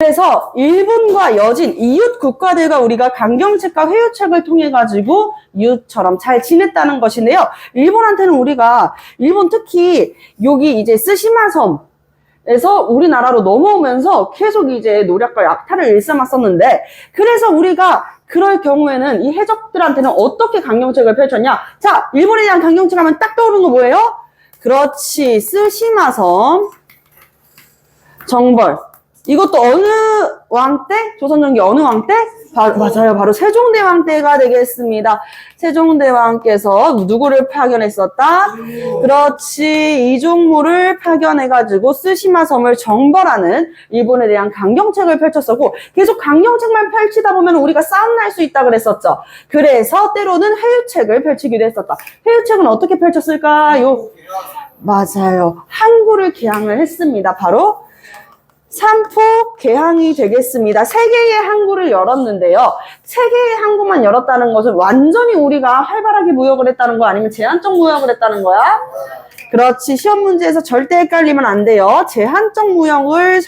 그래서 일본과 여진, 이웃 국가들과 우리가 강경책과 회유책을 통해 가지고 이웃처럼 잘 지냈다는 것인데요. 일본한테는 우리가, 일본 특히 여기 이제 쓰시마 섬에서 우리나라로 넘어오면서 계속 이제 노략과 약탈을 일삼았었는데, 그래서 우리가 그럴 경우에는 이 해적들한테는 어떻게 강경책을 펼쳤냐? 자, 일본에 대한 강경책 하면 딱 떠오르는 거 뭐예요? 그렇지, 쓰시마 섬 정벌. 이것도 어느 왕 때? 조선전기 어느 왕 때? 맞아요. 바로 세종대왕 때가 되겠습니다. 세종대왕께서 누구를 파견했었다? 그렇지. 이종무를 파견해가지고 쓰시마 섬을 정벌하는 일본에 대한 강경책을 펼쳤었고, 계속 강경책만 펼치다 보면 우리가 싸움 날 수 있다 그랬었죠. 그래서 때로는 회유책을 펼치기도 했었다. 회유책은 어떻게 펼쳤을까요? 맞아요. 항구를 개항을 했습니다. 바로 삼포 개항이 되겠습니다. 3개의 항구를 열었는데요. 3개의 항구만 열었다는 것은 완전히 우리가 활발하게 무역을 했다는 거 아니면 제한적 무역을 했다는 거야? 그렇지. 시험 문제에서 절대 헷갈리면 안 돼요. 제한적 무역을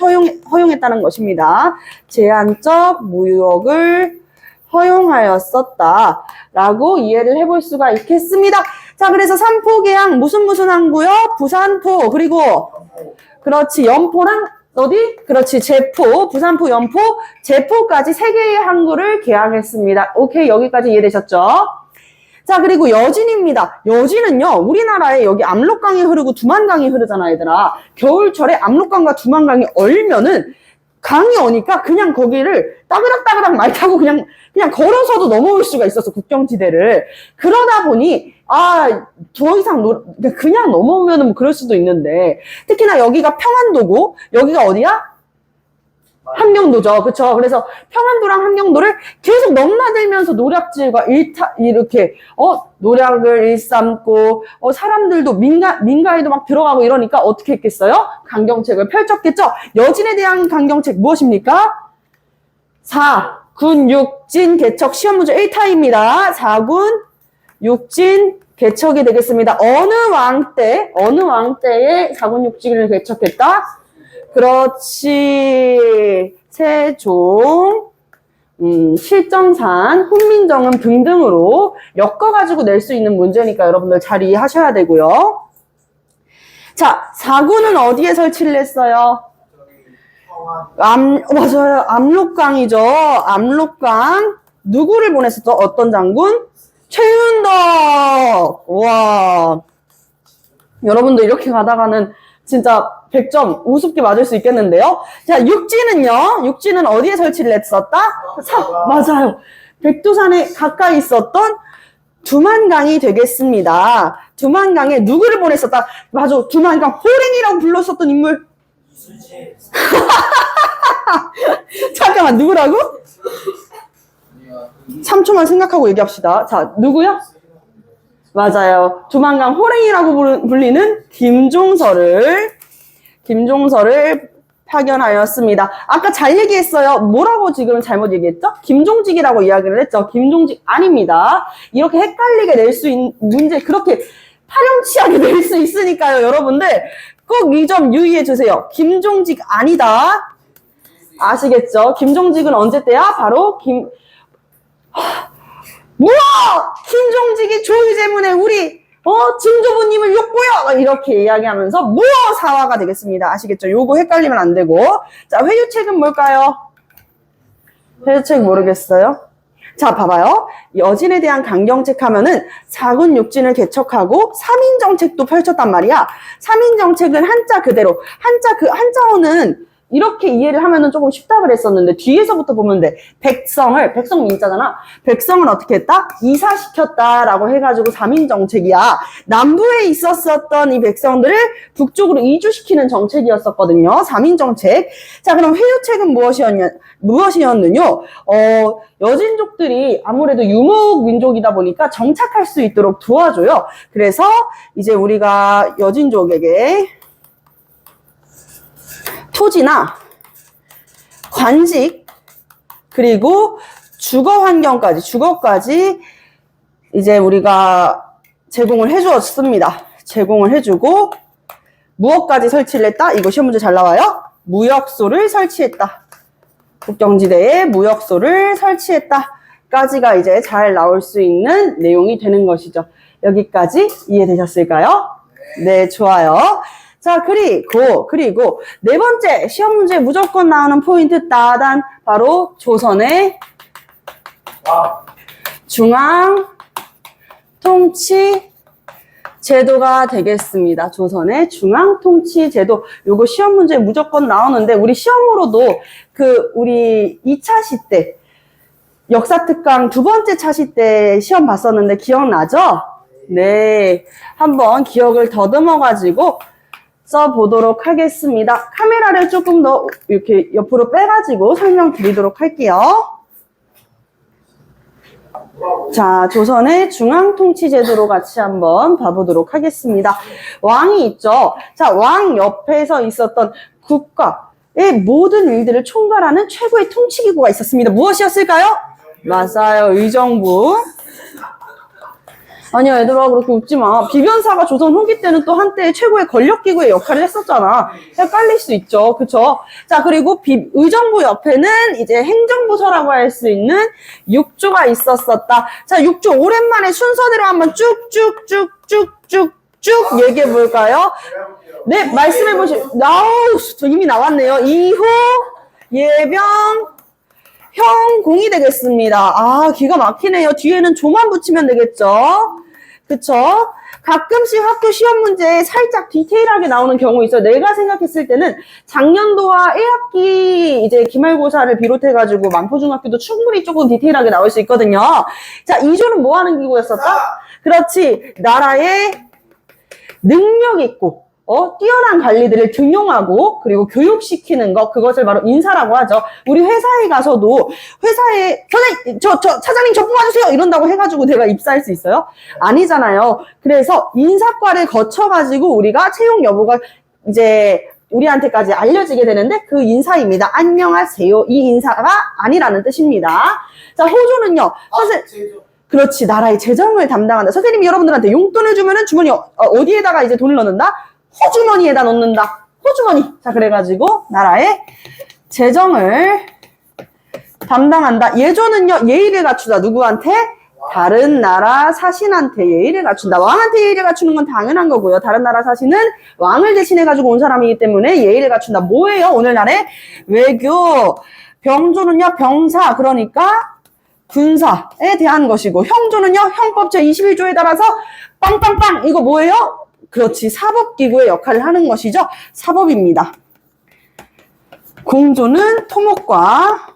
허용했다는 것입니다. 제한적 무역을 허용하였었다 라고 이해를 해볼 수가 있겠습니다. 자, 그래서 삼포 개항 무슨 항구요? 부산포, 그리고 그렇지, 연포랑 어디? 그렇지, 제포, 부산포, 연포, 제포까지 3개의 항구를 개항했습니다. 오케이, 여기까지 이해되셨죠? 자, 그리고 여진입니다. 여진은요, 우리나라에 여기 압록강이 흐르고 두만강이 흐르잖아, 얘들아. 겨울철에 압록강과 두만강이 얼면은 강이 오니까 그냥 거기를 따그락따그락 말 타고 그냥 걸어서도 넘어올 수가 있었어, 국경지대를. 그러다 보니, 더 이상 그냥 넘어오면은 뭐 그럴 수도 있는데, 특히나 여기가 평안도고, 여기가 어디야? 함경도죠. 그쵸? 그래서 평안도랑 함경도를 계속 넘나들면서 노략질과 노략을 일삼고, 사람들도 민가에도 막 들어가고 이러니까 어떻게 했겠어요? 강경책을 펼쳤겠죠? 여진에 대한 강경책 무엇입니까? 4군 육진 개척 시험 문제 1타입니다. 4군 육진 개척이 되겠습니다. 어느 왕 때에 4군 육진을 개척했다? 그렇지. 세종, 실정산, 훈민정음 등등으로 엮어가지고 낼 수 있는 문제니까 여러분들 잘 이해하셔야 되고요. 자, 4군은 어디에 설치를 했어요? 맞아요. 압록강이죠. 압록강. 누구를 보냈었죠? 어떤 장군? 최윤덕. 와. 여러분들 이렇게 가다가는 진짜 100점 우습게 맞을 수 있겠는데요. 자, 육지는 어디에 설치를 했었다? 맞아요. 백두산에 가까이 있었던 두만강이 되겠습니다. 두만강에 누구를 보냈었다? 맞아. 두만강 호랭이라고 불렀었던 인물. 잠깐만, 누구라고? 3초만 생각하고 얘기합시다. 자, 누구요? 맞아요. 두만강 호랭이라고 불리는 김종서를 파견하였습니다. 아까 잘 얘기했어요. 뭐라고 지금 잘못 얘기했죠? 김종직이라고 이야기를 했죠. 김종직 아닙니다. 이렇게 헷갈리게 낼 수 있는 문제, 그렇게 파렴치하게 낼 수 있으니까요. 여러분들 꼭 이 점 유의해 주세요. 김종직 아니다. 아시겠죠? 김종직은 언제 때야? 바로 뭐야! 김종직이 조유제문에 우리 진조부님을 욕보여! 이렇게 이야기하면서 사화가 되겠습니다. 아시겠죠? 요거 헷갈리면 안 되고. 자, 회유책은 뭘까요? 회유책 모르겠어요? 자, 봐봐요. 여진에 대한 강경책 하면은 4군 육진을 개척하고 3인정책도 펼쳤단 말이야. 3인정책은 한자 그대로. 한자어는 이렇게 이해를 하면은 조금 쉽다 그랬었는데 뒤에서부터 보면 돼. 백성 민자잖아. 백성을 어떻게 했다? 이사시켰다라고 해가지고 3인 정책이야. 남부에 있었던 이 백성들을 북쪽으로 이주시키는 정책이었었거든요. 3인 정책. 자, 그럼 회유책은 무엇이었느냐? 여진족들이 아무래도 유목 민족이다 보니까 정착할 수 있도록 도와줘요. 그래서 이제 우리가 여진족에게 토지나 관직 그리고 주거까지 이제 우리가 제공을 해주었습니다. 제공을 해주고 무엇까지 설치를 했다? 이거 시험 문제 잘 나와요. 무역소를 설치했다. 국경지대에 무역소를 설치했다까지가 이제 잘 나올 수 있는 내용이 되는 것이죠. 여기까지 이해되셨을까요? 네, 좋아요. 자, 그리고 네 번째 시험 문제에 무조건 나오는 포인트 따단 바로 조선의 중앙 통치 제도가 되겠습니다. 조선의 중앙 통치 제도. 요거 시험 문제에 무조건 나오는데 우리 시험으로도 우리 2차 시 때 역사 특강 두 번째 차시 때 시험 봤었는데 기억나죠? 네. 한번 기억을 더듬어 가지고 써보도록 하겠습니다. 카메라를 조금 더 이렇게 옆으로 빼가지고 설명드리도록 할게요. 자, 조선의 중앙통치제도로 같이 한번 봐보도록 하겠습니다. 왕이 있죠. 자, 왕 옆에서 있었던 국가의 모든 일들을 총괄하는 최고의 통치기구가 있었습니다. 무엇이었을까요? 맞아요. 의정부. 아니야, 얘들아, 그렇게 웃지 마. 비변사가 조선 후기 때는 또 한때 최고의 권력기구의 역할을 했었잖아. 헷갈릴 수 있죠. 그쵸? 자, 그리고 의정부 옆에는 이제 행정부서라고 할 수 있는 육조가 있었었다. 자, 육조 오랜만에 순서대로 한번 쭉쭉쭉쭉쭉쭉 얘기해 볼까요? 네, 말씀해 보시죠. 이미 나왔네요. 이후, 예병, 형공이 되겠습니다. 아, 기가 막히네요. 뒤에는 조만 붙이면 되겠죠? 그쵸? 가끔씩 학교 시험 문제에 살짝 디테일하게 나오는 경우 있어요. 내가 생각했을 때는 작년도와 1학기 이제 기말고사를 비롯해가지고 만포중학교도 충분히 조금 디테일하게 나올 수 있거든요. 자, 2조는 뭐 하는 기구였었다? 그렇지. 나라의 능력 있고, 뛰어난 관리들을 등용하고, 그리고 교육시키는 것, 그것을 바로 인사라고 하죠. 우리 회사에 가서도, 회사에, 선생님, 차장님 저 뽑아주세요! 이런다고 해가지고 내가 입사할 수 있어요? 아니잖아요. 그래서 인사과를 거쳐가지고 우리가 채용 여부가 이제 우리한테까지 알려지게 되는데 그 인사입니다. 안녕하세요. 이 인사가 아니라는 뜻입니다. 자, 호조는요, 그렇지, 나라의 재정을 담당한다. 선생님이 여러분들한테 용돈을 주면은 주머니 어디에다가 이제 돈을 넣는다? 호주머니에다 넣는다. 호주머니. 자, 그래가지고 나라의 재정을 담당한다. 예조는요, 예의를 갖추다. 누구한테? 다른 나라 사신한테 예의를 갖춘다. 왕한테 예의를 갖추는 건 당연한 거고요. 다른 나라 사신은 왕을 대신해가지고 온 사람이기 때문에 예의를 갖춘다. 뭐예요? 오늘날의 외교. 병조는요, 병사. 그러니까 군사에 대한 것이고, 형조는요, 형법 제21조에 따라서 빵빵빵. 이거 뭐예요? 그렇지. 사법기구의 역할을 하는 것이죠. 사법입니다. 공조는 토목과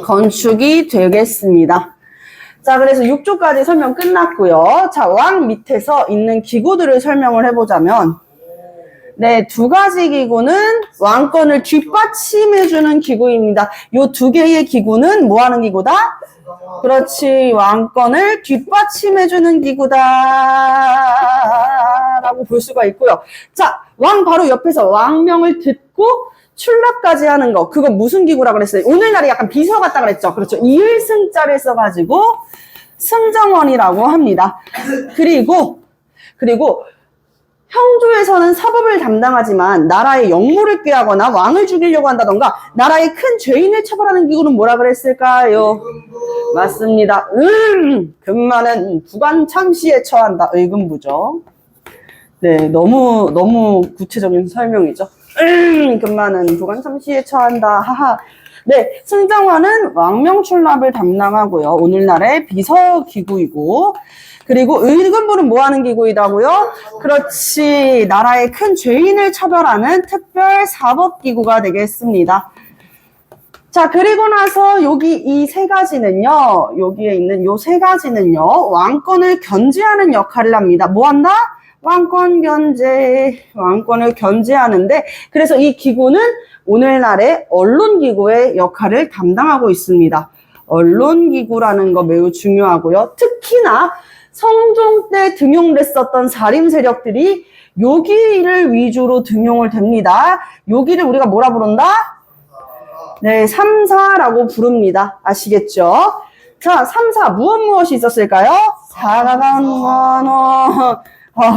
건축이 되겠습니다. 자, 그래서 6조까지 설명 끝났고요. 자, 왕 밑에서 있는 기구들을 설명을 해보자면, 네, 두 가지 기구는 왕권을 뒷받침해주는 기구입니다. 요 두 개의 기구는 뭐 하는 기구다? 그렇지, 왕권을 뒷받침해주는 기구다 라고 볼 수가 있고요. 자, 왕 바로 옆에서 왕명을 듣고 출납까지 하는 거, 그거 무슨 기구라 그랬어요? 오늘날에 약간 비서 같다 그랬죠? 그렇죠. 이을승자를 써가지고 승정원이라고 합니다. 그리고 형조에서는 사법을 담당하지만 나라의 영모를 꾀하거나 왕을 죽이려고 한다던가 나라의 큰 죄인을 처벌하는 기구는 뭐라 그랬을까요? 의금부. 맞습니다. 금만은 부관 참시에 처한다. 의금부죠. 네, 너무 구체적인 설명이죠. 금만은 부관 참시에 처한다. 하하. 네, 승정원은 왕명 출납을 담당하고요. 오늘날의 비서기구이고, 그리고 의금부는 뭐 하는 기구이다고요? 그렇지, 나라의 큰 죄인을 처벌하는 특별 사법기구가 되겠습니다. 자, 그리고 나서 여기 이 세 가지는요, 여기에 있는 요 세 가지는요, 왕권을 견제하는 역할을 합니다. 뭐 한다? 왕권 견제, 왕권을 견제하는데, 그래서 이 기구는 오늘날의 언론기구의 역할을 담당하고 있습니다. 언론기구라는 거 매우 중요하고요. 특히나 성종 때 등용됐었던 사림 세력들이 요기를 위주로 등용을 됩니다. 요기를 우리가 뭐라 부른다? 네, 삼사라고 부릅니다. 아시겠죠? 자, 삼사 무엇이 있었을까요? 사관원어,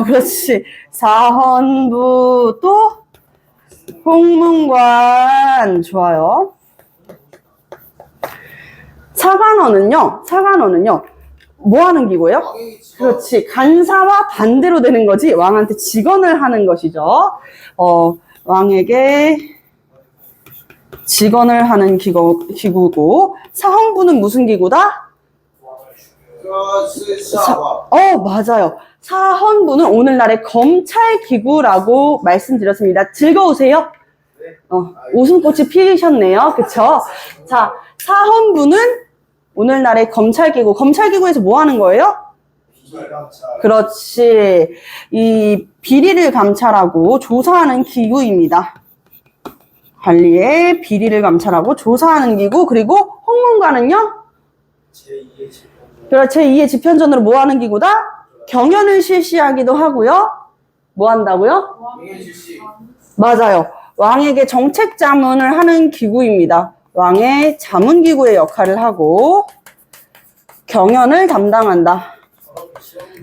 그렇지. 사헌부 또 홍문관. 좋아요. 사관원은요, 뭐 하는 기구예요? 그렇지. 간사와 반대로 되는 거지. 왕한테 직언을 하는 것이죠. 왕에게 직언을 하는 기구고, 사헌부는 무슨 기구다? 맞아요. 사헌부는 오늘날의 검찰 기구라고 말씀드렸습니다. 즐거우세요? 웃음꽃이 피셨네요. 그쵸? 자, 사헌부는 오늘날의 검찰기구. 검찰기구에서 뭐 하는 거예요? 그렇지. 이 비리를 감찰하고 조사하는 기구입니다. 관리의 비리를 감찰하고 조사하는 기구. 그리고 홍문관은요? 제2의 집현전으로 뭐 하는 기구다? 경연을 실시하기도 하고요. 뭐 한다고요? 맞아요. 왕에게 정책 자문을 하는 기구입니다. 왕의 자문기구의 역할을 하고 경연을 담당한다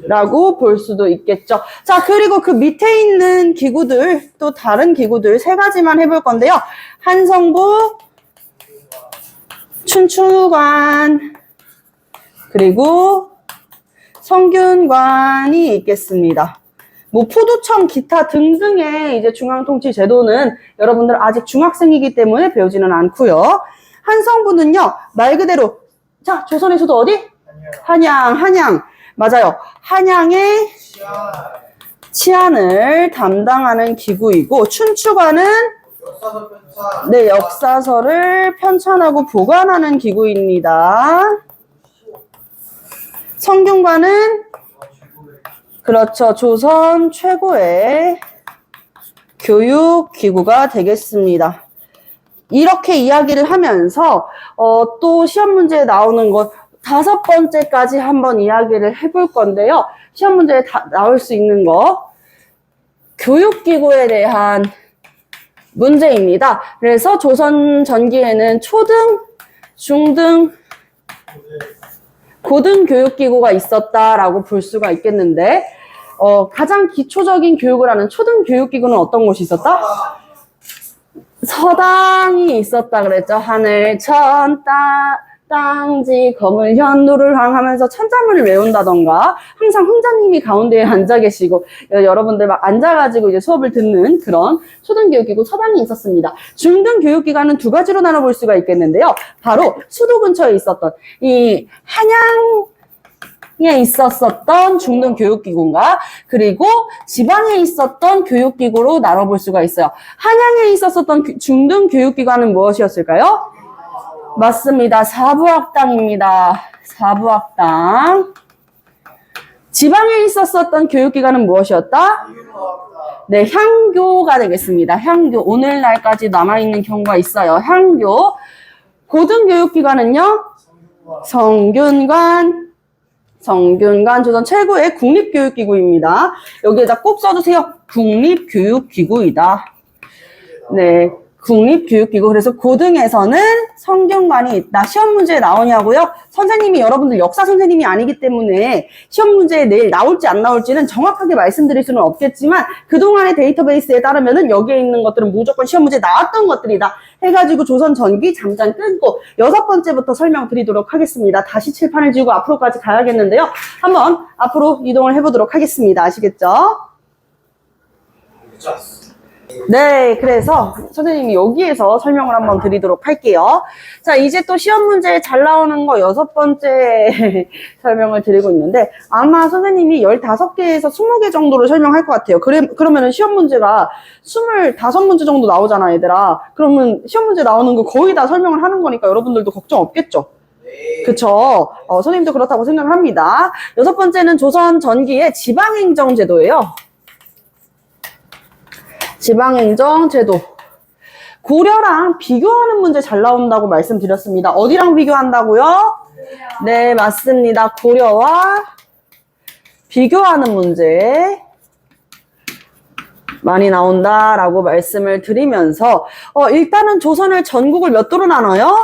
라고 볼 수도 있겠죠. 자, 그리고 그 밑에 있는 기구들, 또 다른 기구들 세 가지만 해볼 건데요. 한성부, 춘추관, 그리고 성균관이 있겠습니다. 뭐 포도청, 기타 등등의 이제 중앙통치제도는 여러분들 아직 중학생이기 때문에 배우지는 않고요. 한성부는요, 말 그대로 자, 조선에서도 어디? 한양. 맞아요. 한양의 치안을 담당하는 기구이고, 춘추관은 네, 역사서를 편찬하고 보관하는 기구입니다. 성균관은 그렇죠. 조선 최고의 교육기구가 되겠습니다. 이렇게 이야기를 하면서 또 시험 문제에 나오는 것 5번째까지 한번 이야기를 해볼 건데요. 시험 문제에 나올 수 있는 거 교육기구에 대한 문제입니다. 그래서 조선 전기에는 초등, 중등, 고등 교육기구가 있었다라고 볼 수가 있겠는데 가장 기초적인 교육을 하는 초등 교육기구는 어떤 곳이 있었다? 서당이 있었다 그랬죠. 하늘, 천, 땅지, 검을, 현, 노를 항 하면서 천자문을 외운다던가 항상 훈자님이 가운데에 앉아 계시고 여러분들 막 앉아가지고 이제 수업을 듣는 그런 초등교육기구 서당이 있었습니다. 중등교육기관은 두 가지로 나눠볼 수가 있겠는데요. 바로 수도 근처에 있었던 이 한양에 있었던 중등교육기구인가 그리고 지방에 있었던 교육기구로 나눠볼 수가 있어요. 한양에 있었던 중등교육기관은 무엇이었을까요? 맞습니다. 사부학당입니다. 사부학당. 지방에 있었던 교육기관은 무엇이었다? 네, 향교가 되겠습니다. 향교. 오늘날까지 남아있는 경우가 있어요. 향교. 고등교육기관은요? 성균관. 조선 최고의 국립교육기구입니다. 여기에다 꼭 써주세요. 국립교육기구이다. 네. 국립교육기구. 그래서 고등에서는 성균관이 있다. 시험 문제에 나오냐고요? 선생님이 여러분들 역사 선생님이 아니기 때문에 시험 문제에 내일 나올지 안 나올지는 정확하게 말씀드릴 수는 없겠지만 그동안의 데이터베이스에 따르면은 여기에 있는 것들은 무조건 시험 문제에 나왔던 것들이다. 해가지고 조선 전기 잠깐 끊고 6번째부터 설명드리도록 하겠습니다. 다시 칠판을 지우고 앞으로까지 가야겠는데요. 한번 앞으로 이동을 해보도록 하겠습니다. 아시겠죠? 네, 그래서 선생님이 여기에서 설명을 한번 드리도록 할게요. 자, 이제 또 시험 문제에 잘 나오는 거 6번째 설명을 드리고 있는데 아마 선생님이 15개에서 20개 정도로 설명할 것 같아요. 그러면은 시험 문제가 25문제 정도 나오잖아, 얘들아. 그러면 시험 문제 나오는 거 거의 다 설명을 하는 거니까 여러분들도 걱정 없겠죠? 그쵸? 선생님도 그렇다고 생각을 합니다. 6번째는 조선 전기의 지방행정제도예요. 지방행정제도. 고려랑 비교하는 문제 잘 나온다고 말씀드렸습니다. 어디랑 비교한다고요? 네, 맞습니다. 고려와 비교하는 문제 많이 나온다라고 말씀을 드리면서 일단은 조선을 전국을 몇 도로 나눠요?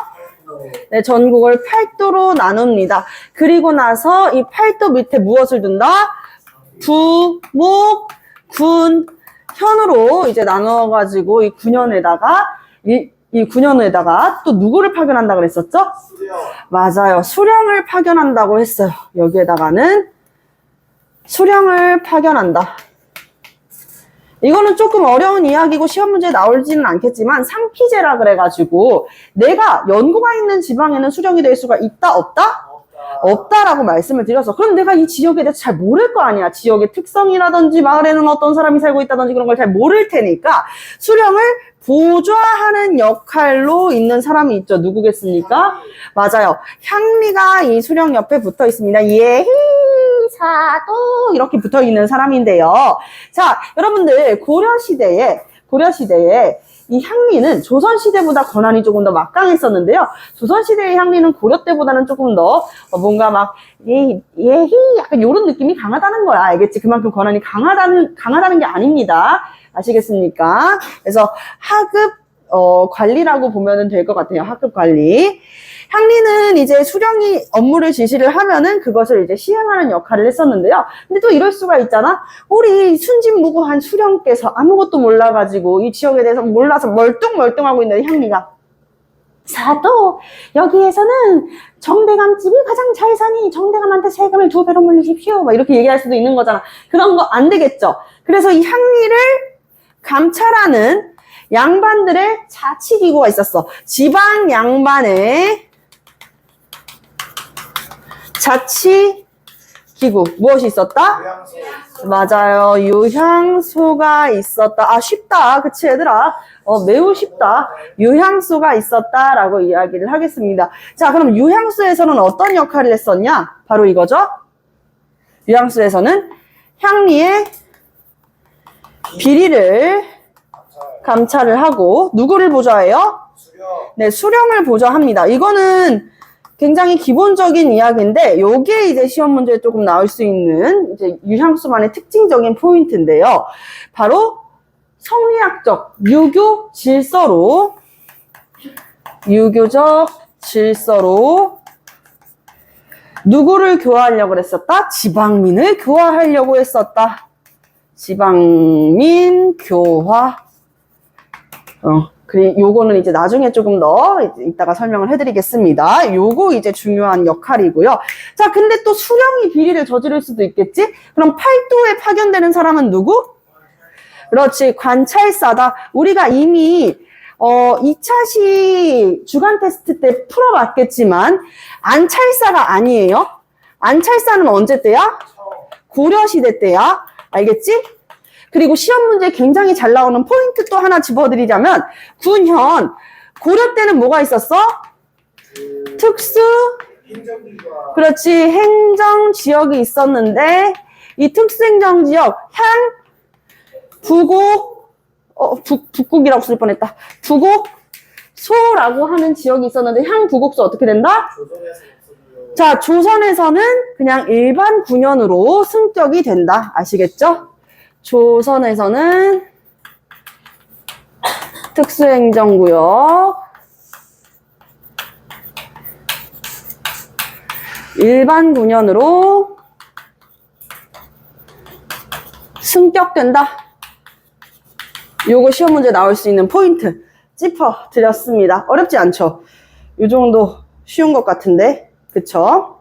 네, 전국을 8도로 나눕니다. 그리고 나서 이 8도 밑에 무엇을 둔다? 부, 목, 군, 현으로 이제 나눠가지고 이 9년에다가 이 9년후에다가 또 누구를 파견한다 그랬었죠? 수령. 맞아요. 수령을 파견한다고 했어요. 여기에다가는 수령을 파견한다. 이거는 조금 어려운 이야기고 시험 문제에 나올지는 않겠지만 상피제라 그래가지고 내가 연고가 있는 지방에는 수령이 될 수가 있다 없다? 없다라고 말씀을 드려서 그럼 내가 이 지역에 대해서 잘 모를 거 아니야. 지역의 특성이라든지 마을에는 어떤 사람이 살고 있다든지 그런 걸 잘 모를 테니까 수령을 보좌하는 역할로 있는 사람이 있죠. 누구겠습니까? 맞아요. 향리가 이 수령 옆에 붙어 있습니다. 예희 사도 이렇게 붙어 있는 사람인데요. 자, 여러분들 고려시대에 이 향리는 조선시대보다 권한이 조금 더 막강했었는데요. 조선시대의 향리는 고려 때보다는 조금 더 뭔가 막 예희 약간 이런 느낌이 강하다는 거야. 알겠지? 그만큼 권한이 강하다는 게 아닙니다. 아시겠습니까? 그래서 하급 관리라고 보면 될 것 같아요. 하급 관리. 향리는 이제 수령이 업무를 지시를 하면은 그것을 이제 시행하는 역할을 했었는데요. 근데 또 이럴 수가 있잖아. 우리 순진무구한 수령께서 아무것도 몰라가지고 이 지역에 대해서 몰라서 멀뚱멀뚱하고 있는 향리가 사도 여기에서는 정대감집이 가장 잘 사니 정대감한테 세금을 2배로 물리십시오. 막 이렇게 얘기할 수도 있는 거잖아. 그런 거 안 되겠죠. 그래서 이 향리를 감찰하는 양반들의 자치기구가 있었어. 지방 양반의 자치기구. 무엇이 있었다? 요양소. 맞아요. 요향소가 있었다. 아, 쉽다. 그치, 얘들아? 매우 쉽다. 요향소가 있었다라고 이야기를 하겠습니다. 자, 그럼 요향소에서는 어떤 역할을 했었냐? 바로 이거죠? 요향소에서는 향리의 비리를 감찰을 하고 누구를 보좌해요? 수령. 네, 수령을 보좌합니다. 이거는 굉장히 기본적인 이야기인데 요게 이제 시험 문제에 조금 나올 수 있는 이제 유향수만의 특징적인 포인트인데요. 바로 성리학적 유교적 질서로 누구를 교화하려고 했었다? 지방민을 교화하려고 했었다. 지방민 교화. 요거는 이제 나중에 조금 더 이따가 설명을 해드리겠습니다. 요거 이제 중요한 역할이고요. 자, 근데 또 수령이 비리를 저지를 수도 있겠지? 그럼 팔도에 파견되는 사람은 누구? 그렇지, 관찰사다. 우리가 이미 2차시 주간 테스트 때 풀어봤겠지만 안찰사가 아니에요. 안찰사는 언제 때야? 고려시대 때야. 알겠지? 그리고 시험 문제에 굉장히 잘 나오는 포인트 또 하나 짚어드리자면 군현, 고려 때는 뭐가 있었어? 특수, 행정기관. 그렇지, 행정지역이 있었는데 이 특수행정지역, 향, 부곡, 북국이라고 쓸 뻔했다. 부곡소라고 하는 지역이 있었는데 향, 부곡소 어떻게 된다? 조선에서 없어져요. 자, 조선에서는 그냥 일반 군현으로 승격이 된다. 아시겠죠? 조선에서는 특수행정구역 일반 군현으로 승격된다. 요거 시험 문제 나올 수 있는 포인트 짚어드렸습니다. 어렵지 않죠? 요 정도 쉬운 것 같은데 그쵸?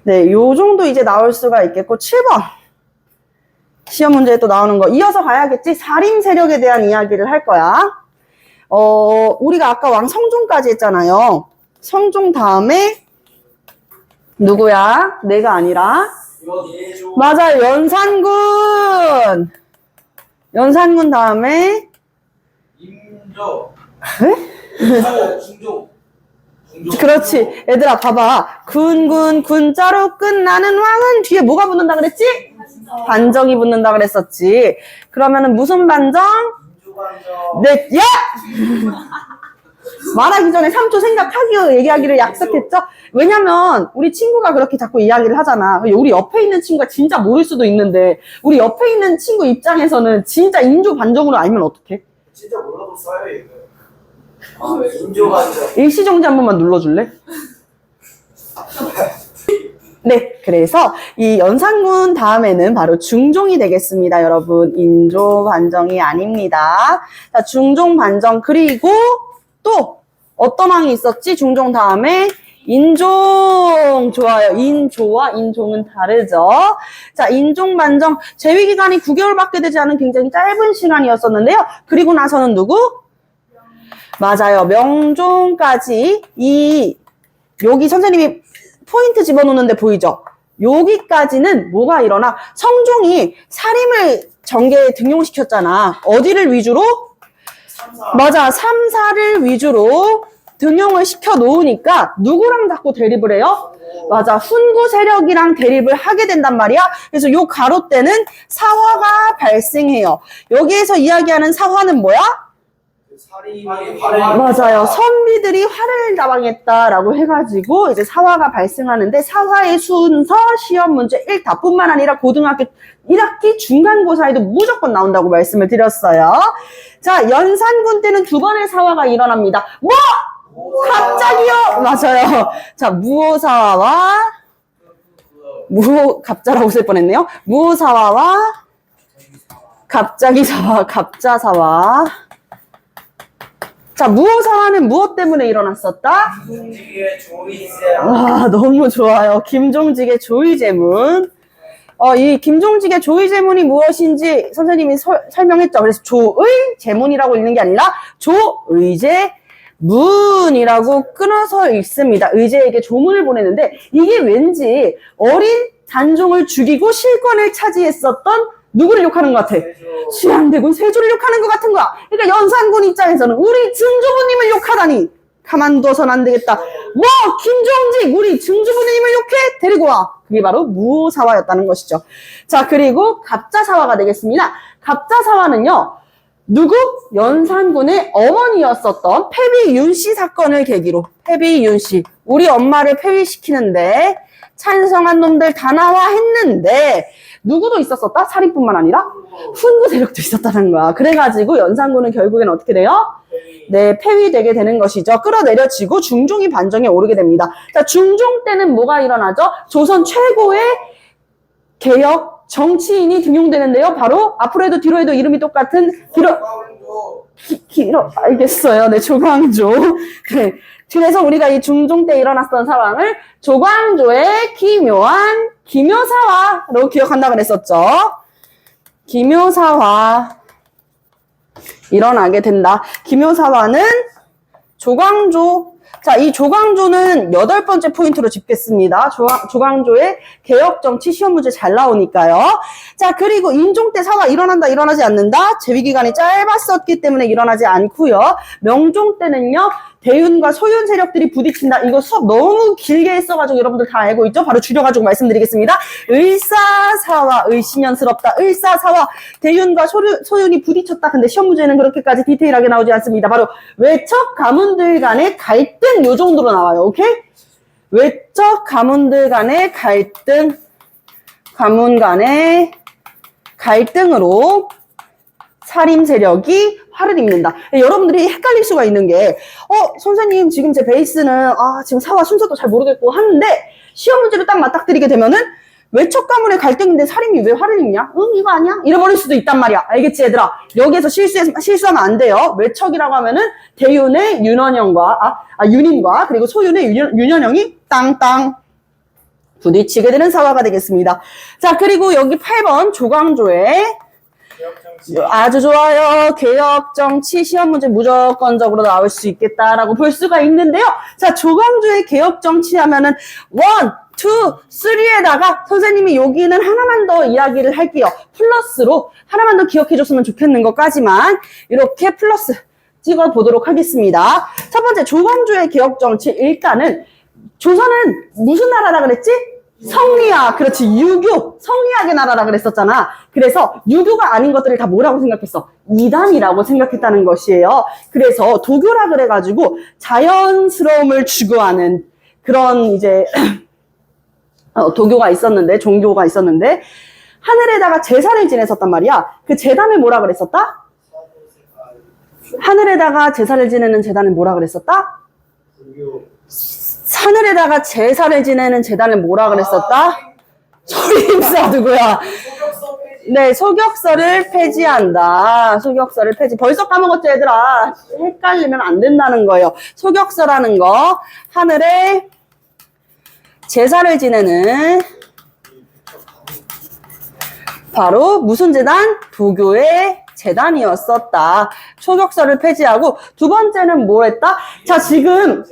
네, 요 정도 이제 나올 수가 있겠고 7번 시험 문제에 또 나오는 거 이어서 가야겠지? 살인 세력에 대한 이야기를 할 거야. 우리가 아까 왕 성종까지 했잖아요. 성종 다음에 누구야? 내가 아니라 맞아요. 연산군. 연산군 다음에 임조. 중종. 그렇지. 얘들아 봐봐. 군자로 끝나는 왕은 뒤에 뭐가 붙는다 그랬지? 반정이 붙는다 그랬었지. 그러면은 무슨 반정? 민주반정. 네, 야! 말하기 전에 3초 얘기하기를 약속했죠? 왜냐면 우리 친구가 그렇게 자꾸 이야기를 하잖아. 우리 옆에 있는 친구가 진짜 모를 수도 있는데 우리 옆에 있는 친구 입장에서는 진짜 인조 반정으로 알면 어떡해? 진짜 몰라도 써요 얘는. 민주반정. 일시정지 한 번만 눌러줄래? 네, 그래서 이 연산군 다음에는 바로 중종이 되겠습니다, 여러분. 인조 반정이 아닙니다. 자, 중종 반정 그리고 또 어떤 왕이 있었지? 중종 다음에 인종. 좋아요. 인조와 인종은 다르죠. 자, 인종 반정 재위 기간이 9개월밖에 되지 않은 굉장히 짧은 시간이었었는데요. 그리고 나서는 누구? 맞아요. 명종까지 여기 선생님이 포인트 집어넣는데 보이죠? 여기까지는 뭐가 일어나? 성종이 사림을 정계에 등용시켰잖아. 어디를 위주로? 맞아. 3, 4를 위주로 등용을 시켜 놓으니까 누구랑 자꾸 대립을 해요? 맞아. 훈구 세력이랑 대립을 하게 된단 말이야. 그래서 요 가로 때는 사화가 발생해요. 여기에서 이야기하는 사화는 뭐야? 맞아요. 선비들이 화를 당했다라고 해가지고 이제 사화가 발생하는데 사화의 순서 시험 문제 1답뿐만 아니라 고등학교 1학기 중간고사에도 무조건 나온다고 말씀을 드렸어요. 자, 연산군 때는 두 번의 사화가 일어납니다. 뭐? 갑자기요? 맞아요. 자, 무오사화와 갑자라고 쓸 뻔했네요. 무오사화와 갑자기사화, 갑자사화. 자, 무오사화는 무엇 때문에 일어났었다? 김종직의 조이세. 아, 너무 좋아요. 김종직의 조의제문. 이 김종직의 조의제문이 무엇인지 선생님이 설명했죠. 그래서 조의제문이라고 읽는 게 아니라 조의제문이라고 끊어서 읽습니다. 의제에게 조문을 보내는데 이게 왠지 어린 단종을 죽이고 실권을 차지했었던 누구를 욕하는 것 같아? 수양대군 세조를 욕하는 것 같은 거야. 그러니까 연산군 입장에서는 우리 증조부님을 욕하다니 가만둬선 안 되겠다. 뭐 김종직 우리 증조부님을 욕해? 데리고 와. 그게 바로 무오사화였다는 것이죠. 자, 그리고 갑자사화가 되겠습니다. 갑자사화는요. 누구? 연산군의 어머니였었던 패비윤씨 사건을 계기로 패비윤씨 우리 엄마를 폐위시키는데 찬성한 놈들 다 나와 했는데 누구도 있었었다? 살인뿐만 아니라 훈구 세력도 있었다는 거야. 그래가지고 연산군은 결국엔 어떻게 돼요? 네, 폐위되게 되는 것이죠. 끌어내려지고 중종이 반정에 오르게 됩니다. 자, 중종 때는 뭐가 일어나죠? 조선 최고의 개혁 정치인이 등용되는데요. 바로 앞으로 해도 뒤로 해도 이름이 똑같은 알겠어요. 네, 조광조. 네. 그래서 우리가 이 중종 때 일어났던 상황을 조광조의 기묘한 기묘사화로 기억한다 그랬었죠. 기묘사화 일어나게 된다. 기묘사화는 조광조. 자, 이 조광조는 8번째 포인트로 짚겠습니다. 조광조의 개혁정치 시험 문제 잘 나오니까요. 자, 그리고 인종 때 사화 일어난다, 일어나지 않는다. 재위기간이 짧았었기 때문에 일어나지 않고요. 명종 때는요. 대윤과 소윤 세력들이 부딪힌다. 이거 수업 너무 길게 했어가지고 여러분들 다 알고 있죠? 바로 줄여가지고 말씀드리겠습니다. 을사사화, 을신연스럽다. 을사사화, 대윤과 소윤이 부딪혔다. 근데 시험 문제는 그렇게까지 디테일하게 나오지 않습니다. 바로 외척 가문들 간의 갈등 요 정도로 나와요. 오케이? 외척 가문들 간의 갈등, 가문 간의 갈등으로 사림 세력이 화를 입는다. 여러분들이 헷갈릴 수가 있는 게, 선생님, 지금 제 베이스는, 지금 사화 순서도 잘 모르겠고 하는데, 시험 문제로 딱 맞닥뜨리게 되면은, 외척 가문의 갈등인데 사림이 왜 화를 입냐? 응, 이거 아니야? 잃어버릴 수도 있단 말이야. 알겠지, 얘들아? 여기에서 실수하면 안 돼요. 외척이라고 하면은, 대윤의 윤인과, 그리고 소윤의 윤현영이 땅땅 부딪히게 되는 사화가 되겠습니다. 자, 그리고 여기 8번, 조광조의 아주 좋아요. 개혁정치 시험 문제 무조건적으로 나올 수 있겠다라고 볼 수가 있는데요. 자, 조광조의 개혁정치 하면은 1, 2, 3에다가 선생님이 여기는 하나만 더 이야기를 할게요. 플러스로 하나만 더 기억해줬으면 좋겠는 것까지만 이렇게 플러스 찍어보도록 하겠습니다. 첫 번째, 조광조의 개혁정치. 일단은 조선은 무슨 나라라 그랬지? 성리학, 그렇지, 유교, 성리학의 나라라 그랬었잖아. 그래서 유교가 아닌 것들을 다 뭐라고 생각했어? 이단이라고 생각했다는 것이에요. 그래서 도교라 그래가지고 자연스러움을 추구하는 그런 이제 도교가 있었는데, 종교가 있었는데 하늘에다가 제사를 지냈었단 말이야. 그 제단을 뭐라 그랬었다? 하늘에다가 제사를 지내는 제단을 뭐라 그랬었다? 하늘에다가 제사를 지내는 제단을 뭐라 그랬었다? 소림사 누구야? 소격서 폐지. 네, 소격서를 폐지한다. 소격서를 폐지. 벌써 까먹었죠, 얘들아? 헷갈리면 안 된다는 거예요. 소격서라는 거, 하늘에 제사를 지내는 바로 무슨 제단? 도교의 제단이었었다. 소격서를 폐지하고 두 번째는 뭐 했다? 자, 지금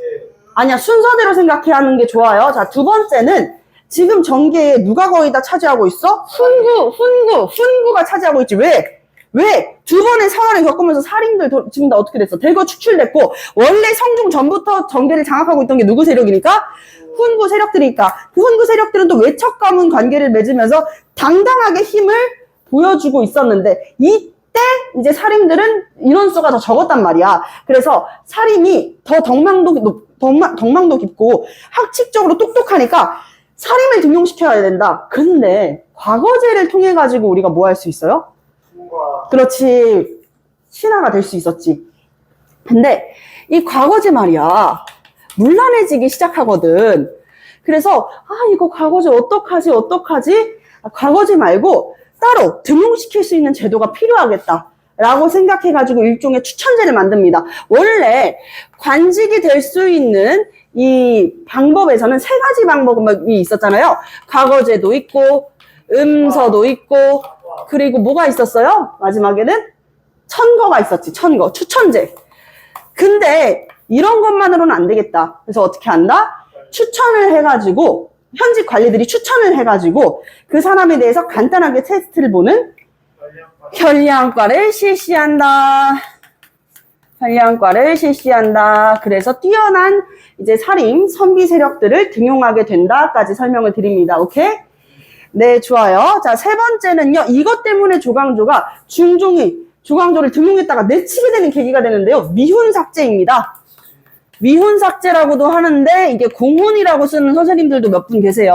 아니야, 순서대로 생각해야 하는 게 좋아요. 자, 두 번째는 지금 전개에 누가 거의 다 차지하고 있어? 훈구가 차지하고 있지. 왜? 왜? 두 번의 사활을 겪으면서 살인들 지금 다 어떻게 됐어? 대거 축출됐고, 원래 성중 전부터 전개를 장악하고 있던 게 누구 세력이니까? 훈구 세력들이니까. 그 훈구 세력들은 또 외척 가문 관계를 맺으면서 당당하게 힘을 보여주고 있었는데, 이때 이제 살인들은 인원수가 더 적었단 말이야. 그래서 살인이 더 덕망도 깊고 학칙적으로 똑똑하니까 살인을 등용시켜야 된다. 근데 과거제를 통해 가지고 우리가 뭐 할 수 있어요? 그렇지, 신하가 될 수 있었지. 근데 이 과거제 말이야, 문란해지기 시작하거든. 그래서 이거 과거제 어떡하지? 과거제 말고 따로 등용시킬 수 있는 제도가 필요하겠다 라고 생각해가지고 일종의 추천제를 만듭니다. 원래 관직이 될 수 있는 이 방법에서는 세 가지 방법이 있었잖아요. 과거제도 있고, 음서도 있고, 그리고 뭐가 있었어요? 마지막에는 천거가 있었지. 천거, 추천제. 근데 이런 것만으로는 안 되겠다. 그래서 어떻게 한다? 추천을 해가지고, 현직 관리들이 추천을 해가지고 그 사람에 대해서 간단하게 테스트를 보는 현량과를 실시한다. 현량과를 실시한다. 그래서 뛰어난 이제 살인 선비 세력들을 등용하게 된다까지 설명을 드립니다. 오케이? 네, 좋아요. 자, 세 번째는요. 이것 때문에 조광조가 중종이 조광조를 등용했다가 내치게 되는 계기가 되는데요. 미훈삭제입니다. 위훈삭제라고도 하는데 이게 공훈이라고 쓰는 선생님들도 몇 분 계세요.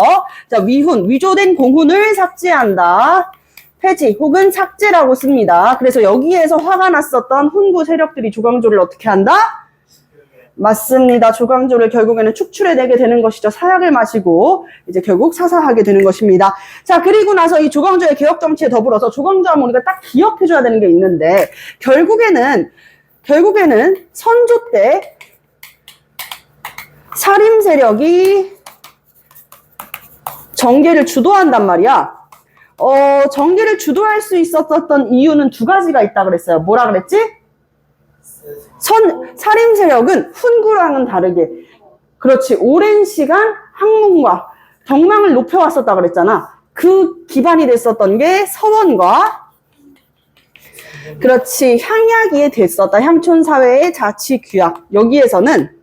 자, 위조된 공훈을 삭제한다. 폐지 혹은 삭제라고 씁니다. 그래서 여기에서 화가 났었던 훈구 세력들이 조광조를 어떻게 한다? 맞습니다. 조광조를 결국에는 축출해내게 되는 것이죠. 사약을 마시고 이제 결국 사살하게 되는 것입니다. 자, 그리고 나서 이 조광조의 개혁 정치에 더불어서 조광조 하면 우리가 딱 기억해줘야 되는 게 있는데 결국에는 선조 때 살인 세력이 정계를 주도한단 말이야. 정계를 주도할 수 있었던 이유는 두 가지가 있다 그랬어요. 뭐라 그랬지? 살인 세력은 훈구랑은 다르게, 그렇지, 오랜 시간 학문과 덕망을 높여왔었다 그랬잖아. 그 기반이 됐었던 게 서원과, 그렇지, 향약이 됐었다. 향촌사회의 자치규약. 여기에서는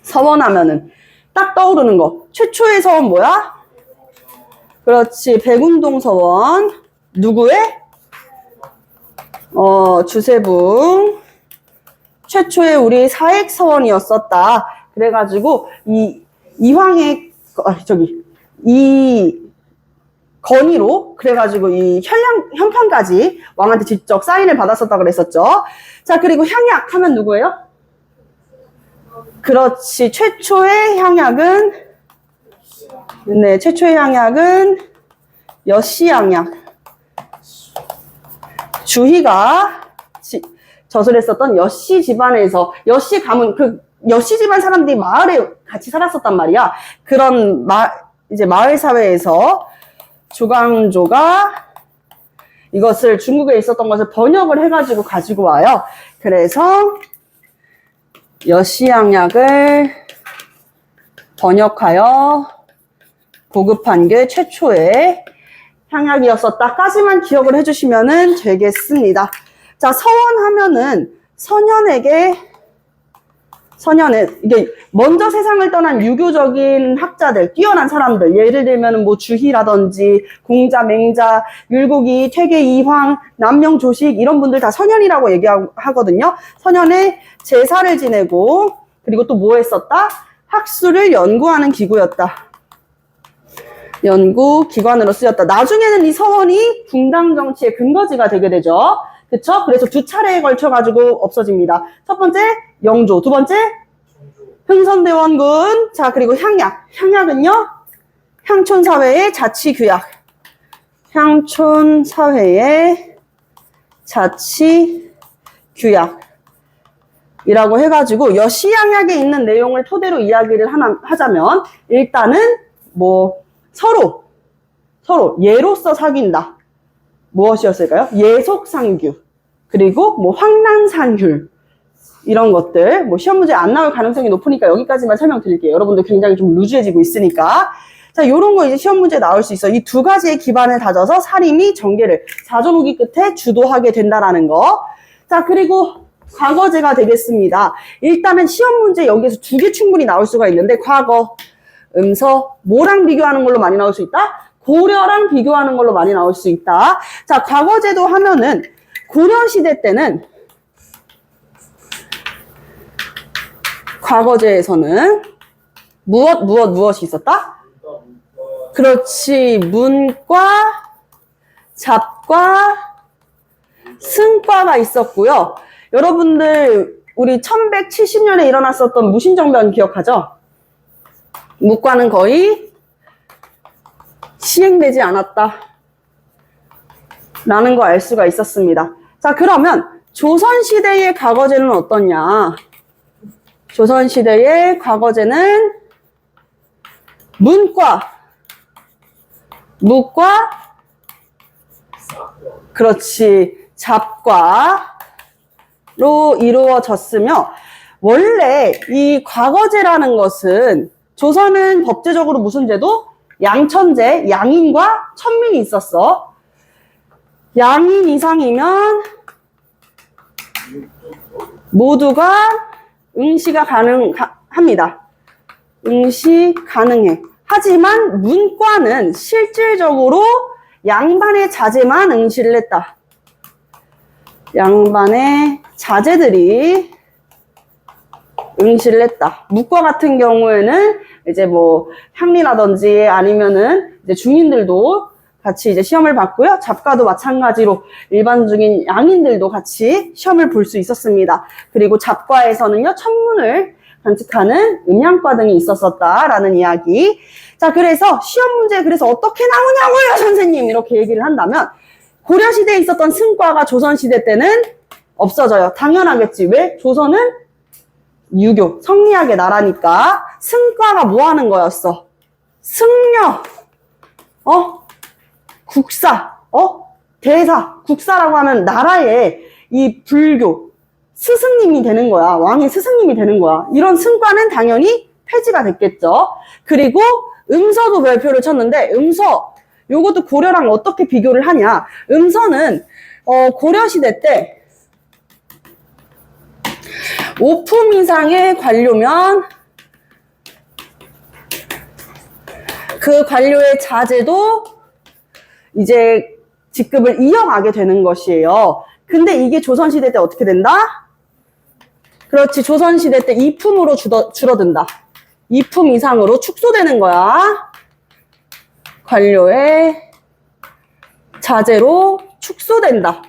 서원하면은 딱 떠오르는 거. 최초의 서원 뭐야? 그렇지, 백운동 서원. 누구의? 주세붕. 최초의 우리 사액 서원이었었다. 그래가지고 이황의 이 건의로 그래가지고 이 현판까지 왕한테 직접 사인을 받았었다 그랬었죠. 자, 그리고 향약 하면 누구예요? 그렇지, 최초의 향약은 여씨향약. 주희가 저술했었던 여씨 집안에서, 여씨 가문, 여씨 집안 사람들이 마을에 같이 살았었단 말이야. 그런 이제 마을 사회에서 조광조가 이것을 중국에 있었던 것을 번역을 해가지고 가지고 와요. 그래서 여씨향약을 번역하여 보급한 게 최초의 향약이었었다까지만 기억을 해주시면 되겠습니다. 자, 서원하면은 이게 먼저 세상을 떠난 유교적인 학자들, 뛰어난 사람들, 예를 들면 뭐 주희라든지 공자, 맹자, 율곡이, 퇴계, 이황, 남명, 조식 이런 분들 다 선현이라고 얘기하거든요. 선현에 제사를 지내고, 그리고 또 뭐 했었다? 학술을 연구하는 기구였다. 연구기관으로 쓰였다. 나중에는 이 서원이 붕당 정치의 근거지가 되게 되죠. 그쵸? 그래서 두 차례에 걸쳐가지고 없어집니다. 첫 번째, 영조. 두 번째, 흥선대원군. 자, 그리고 향약. 향약은요? 향촌사회의 자치규약. 향촌사회의 자치규약. 이라고 해가지고 여시향약에 있는 내용을 토대로 이야기를 하자면 일단은 뭐 서로 예로서 사귄다. 무엇이었을까요? 예속상규. 그리고 뭐 황난산율. 이런 것들, 뭐 시험 문제 안 나올 가능성이 높으니까 여기까지만 설명드릴게요. 여러분들 굉장히 좀 루즈해지고 있으니까. 자, 요런 거 이제 시험 문제 나올 수 있어. 이 두 가지의 기반을 다져서 사림이 전개를 사전후기 끝에 주도하게 된다라는 거. 자, 그리고 과거제가 되겠습니다. 일단은 시험 문제 여기에서 두 개 충분히 나올 수가 있는데 과거, 음서, 뭐랑 비교하는 걸로 많이 나올 수 있다? 고려랑 비교하는 걸로 많이 나올 수 있다. 자, 과거제도 하면은 고려시대 때는 과거제에서는 무엇이 있었다? 그렇지. 문과, 잡과, 승과가 있었고요. 여러분들 우리 1170년에 일어났었던 무신정변 기억하죠? 무과는 거의 시행되지 않았다 라는 거 알 수가 있었습니다. 자, 그러면 조선시대의 과거제는 어떠냐? 조선시대의 과거제는 문과, 무과, 그렇지, 잡과로 이루어졌으며 원래 이 과거제라는 것은 조선은 법제적으로 무슨 제도? 양천제, 양인과 천민이 있었어. 양인 이상이면 모두가 응시가 가능합니다. 응시 가능해. 하지만 문과는 실질적으로 양반의 자제만 응시를 했다. 양반의 자제들이 응시를 했다. 무과 같은 경우에는 이제 뭐 향리라든지 아니면은 이제 중인들도 같이 이제 시험을 봤고요. 잡과도 마찬가지로 일반적인 양인들도 같이 시험을 볼 수 있었습니다. 그리고 잡과에서는요, 천문을 관측하는 음양과 등이 있었었다라는 이야기. 자, 그래서 시험 문제 그래서 어떻게 나오냐고요, 선생님. 이렇게 얘기를 한다면 고려시대에 있었던 승과가 조선시대 때는 없어져요. 당연하겠지. 왜? 조선은 유교, 성리학의 나라니까 승과가 뭐 하는 거였어? 승려, 국사, 대사, 국사라고 하면 나라의 이 불교, 스승님이 되는 거야. 왕의 스승님이 되는 거야. 이런 승과는 당연히 폐지가 됐겠죠. 그리고 음서도 별표를 쳤는데 음서, 요것도 고려랑 어떻게 비교를 하냐. 음서는 고려시대 때 5품 이상의 관료면 그 관료의 자제도 이제 직급을 이어가게 되는 것이에요. 근데 이게 조선시대 때 어떻게 된다? 그렇지. 조선시대 때 2품으로 줄어든다. 2품 이상으로 축소되는 거야. 관료의 자제로 축소된다.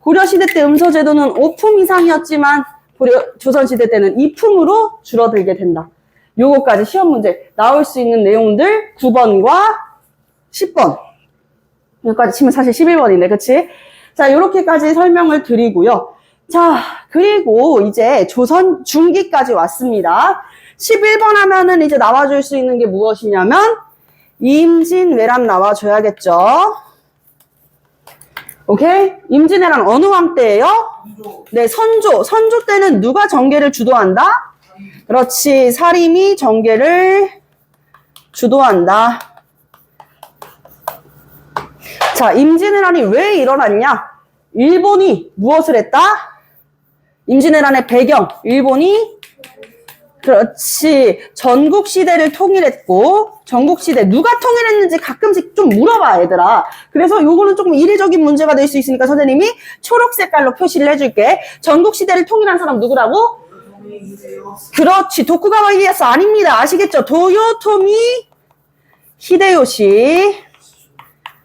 고려시대 때 음서제도는 5품 이상이었지만 조선시대 때는 2품으로 줄어들게 된다. 요거까지 시험 문제 나올 수 있는 내용들 9번과 10번. 여기까지 치면 사실 11번인데, 그치? 자, 요렇게까지 설명을 드리고요. 자, 그리고 이제 조선 중기까지 왔습니다. 11번 하면은 이제 나와줄 수 있는 게 무엇이냐면, 임진왜란 나와줘야겠죠? 오케이? 임진왜란 어느 왕 때예요? 네, 선조. 선조 때는 누가 정계를 주도한다? 그렇지. 사림이 정계를 주도한다. 자, 임진왜란이 왜 일어났냐? 일본이 무엇을 했다? 임진왜란의 배경. 일본이 그렇지. 전국시대를 통일했고, 전국시대 누가 통일했는지 가끔씩 좀 물어봐, 얘들아. 그래서 요거는 조금 이례적인 문제가 될 수 있으니까 선생님이 초록 색깔로 표시를 해줄게. 전국시대를 통일한 사람 누구라고? 그렇지. 도쿠가와 이에야스 아닙니다. 아시겠죠? 도요토미 히데요시.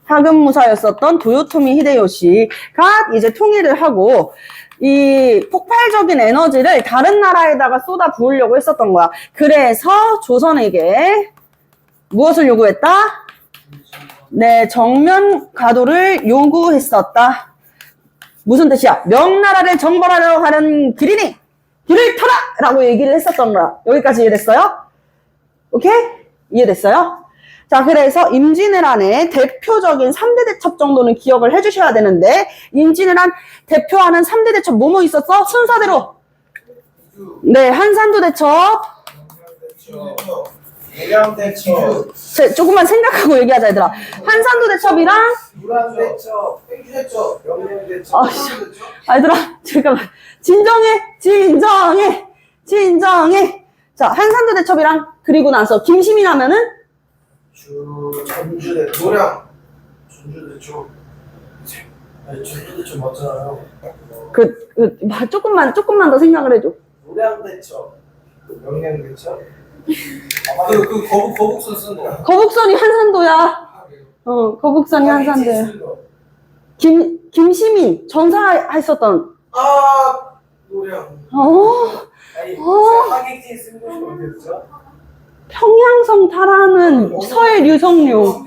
하급무사였었던 도요토미 히데요시가 이제 통일을 하고, 이 폭발적인 에너지를 다른 나라에다가 쏟아 부으려고 했었던 거야. 그래서 조선에게 무엇을 요구했다? 네, 정면 가도를 요구했었다. 무슨 뜻이야? 명나라를 정벌하려 하는 길이니 길을 터라! 라고 얘기를 했었던 거야. 여기까지 이해됐어요? 오케이? 이해됐어요? 자, 그래서 임진왜란의 대표적인 3대 대첩 정도는 기억을 해주셔야 되는데, 임진왜란 대표하는 3대 대첩 뭐뭐 있었어? 순서대로. 네, 한산도 대첩. 대첩, 조금만 생각하고 얘기하자, 얘들아. 한산도 대첩이랑, 무란대첩, 팽주대첩, 명령대첩, 아씨, 얘들아, 잠깐만. 진정해. 자, 한산도 대첩이랑, 그리고 나서 김시민 하면은, 전주대첩, 노량, 전주대첩. 아니, 전주대첩 맞잖아요. 조금만 더 생각을 해줘. 노량대첩, 명령대첩. 거북선 쓴 거. 거북선이 한산도야. 거북선이 한산도야. 김시민, 전사했었던, 노량. 아니, 하객진 쓴 곳이 어디였죠? 평양성 탈환은 서해류성룡.